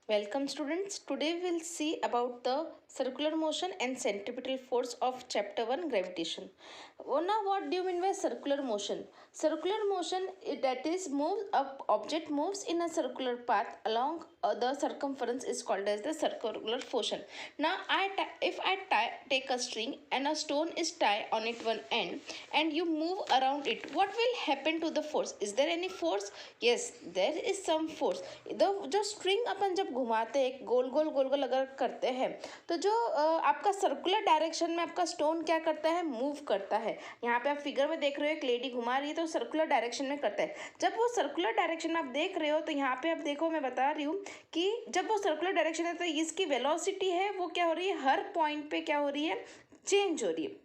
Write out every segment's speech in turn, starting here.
Welcome students. Today we'll see about the circular motion and centripetal force of chapter 1 gravitation. Now what do you mean by circular motion? Circular motion that is object moves in a circular path along the circumference is called as the circular motion. Now if I take a string and a stone is tied on it one end and you move around it, what will happen to the force? Is there any force? Yes, there is some force. जो string अपन जब घुमाते हैं गोल गोल गोल गोल अगर करते हैं तो जो आपका सर्कुलर डायरेक्शन में आपका स्टोन क्या करता है, मूव करता है। यहाँ पे आप फिगर में देख रहे हो एक लेडी घुमा रही है तो सर्कुलर डायरेक्शन में करता है। जब वो सर्कुलर डायरेक्शन में आप देख रहे हो तो यहाँ पे आप देखो, मैं बता रही हूँ कि जब वो सर्कुलर डायरेक्शन है तो इसकी वेलोसिटी है वो क्या हो रही है, हर पॉइंट पे क्या हो रही है, चेंज हो रही है।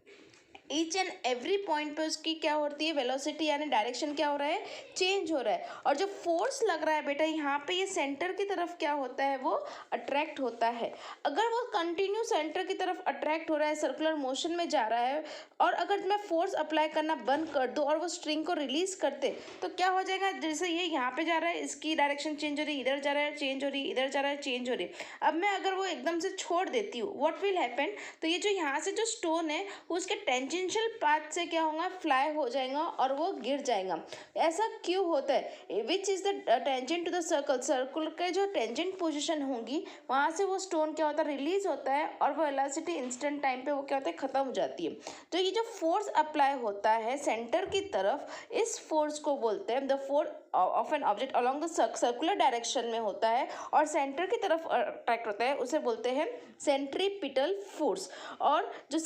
ईच एंड एवरी पॉइंट पे उसकी क्या होती है, वेलोसिटी यानी डायरेक्शन क्या हो रहा है, चेंज हो रहा है। और जो फोर्स लग रहा है बेटा यहाँ पे, ये सेंटर की तरफ क्या होता है, वो अट्रैक्ट होता है। अगर वो कंटिन्यू सेंटर की तरफ अट्रैक्ट हो रहा है, सर्कुलर मोशन में जा रहा है, और अगर मैं फोर्स अप्लाई करना बंद कर दूँ और वो स्ट्रिंग को रिलीज करते तो क्या हो जाएगा, जैसे ये यहाँ पे जा रहा है इसकी डायरेक्शन चेंज हो रही है, इधर जा रहा है चेंज हो रही है, इधर जा रहा है चेंज हो रही है। अब मैं अगर वो एकदम से छोड़ देती हूँ, व्हाट विल हैपन, तो ये जो यहाँ से जो स्टोन है उसके टेंजेंशियल पाथ से क्या होगा, फ्लाई हो जाएगा और वो गिर जाएगा। ऐसा क्यों होता है, which is the tangent to the circle, circle के जो टेंजेंट पोजीशन होंगी वहाँ से वो स्टोन क्या होता है, रिलीज होता है और वो वेलोसिटी इंस्टेंट टाइम पे वो क्या होता है, खत्म हो जाती है। तो ये जो फोर्स अप्लाई होता है सेंटर की तरफ, इस फोर्स को बोलते हैं the force of an object along the circular direction में होता है और सेंटर की तरफ अट्रैक्ट होता है, उसे बोलते हैं सेंट्रीपिटल फोर्स। और जो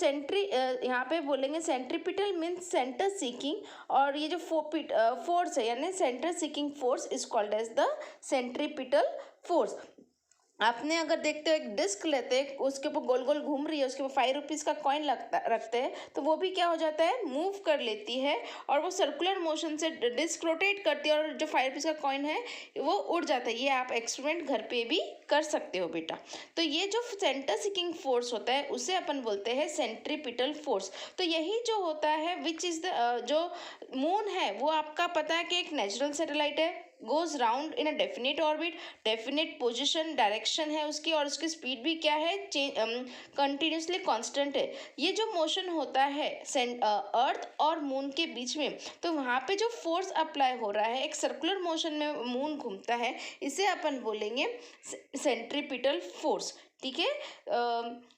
यहाँ पे बोलेंगे सेंट्रीपिटल मीन्स सेंटर सीकिंग, और ये जो फोर्स है यानी centre seeking force is called as the centripetal force. आपने अगर देखते हो एक डिस्क लेते हैं, उसके ऊपर गोल गोल घूम रही है, उसके ऊपर 5 रुपीज़ का कॉइन रखते हैं तो वो भी क्या हो जाता है, मूव कर लेती है और वो सर्कुलर मोशन से डिस्क रोटेट करती है और जो 5 रुपीज़ का कॉइन है वो उड़ जाता है। ये आप एक्सपेरिमेंट घर पे भी कर सकते हो बेटा। तो ये जो सेंटर सीकिंग फोर्स होता है उसे अपन बोलते हैं सेंट्रीपिटल फोर्स। तो यही जो होता है विच इज़ द जो मून है वो आपका पता है कि एक नेचुरल सैटेलाइट है, goes round in a definite orbit, definite position direction है उसकी, और उसकी स्पीड भी क्या है, कंटिन्यूसली कांस्टेंट है। ये जो मोशन होता है अर्थ और मून के बीच में, तो वहाँ पे जो फोर्स अप्लाई हो रहा है, एक सर्कुलर मोशन में मून घूमता है, इसे अपन बोलेंगे सेंट्रीपिटल फोर्स। ठीक है।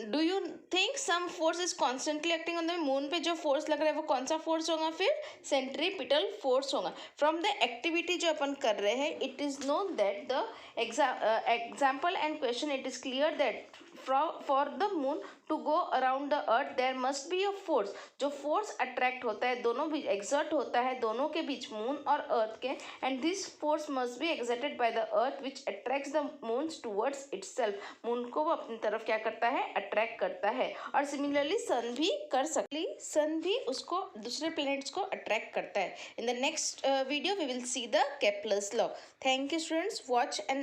Do you think some force is constantly acting on the moon पे जो फोर्स लग रहा है वो कौन सा फोर्स होगा, फिर सेंट्रीपिटल फोर्स होगा। फ्रॉम द एक्टिविटी जो अपन कर रहे हैं, it is known that the example and question, it is clear that for the moon to go around the earth there must be a force. जो force attract होता है, दोनों भी एक्सर्ट होता है दोनों के बीच, मून और अर्थ के, and this force must be exerted by the earth which attracts the moon towards itself. Moon को वो अपनी तरफ क्या करता है, अट्रैक्ट करता है। और सिमिलरली सन भी कर सकती, सन भी उसको दूसरे प्लैनेट्स को अट्रैक्ट करता है। In the next video we will see the Kepler's law. Thank you students, watch and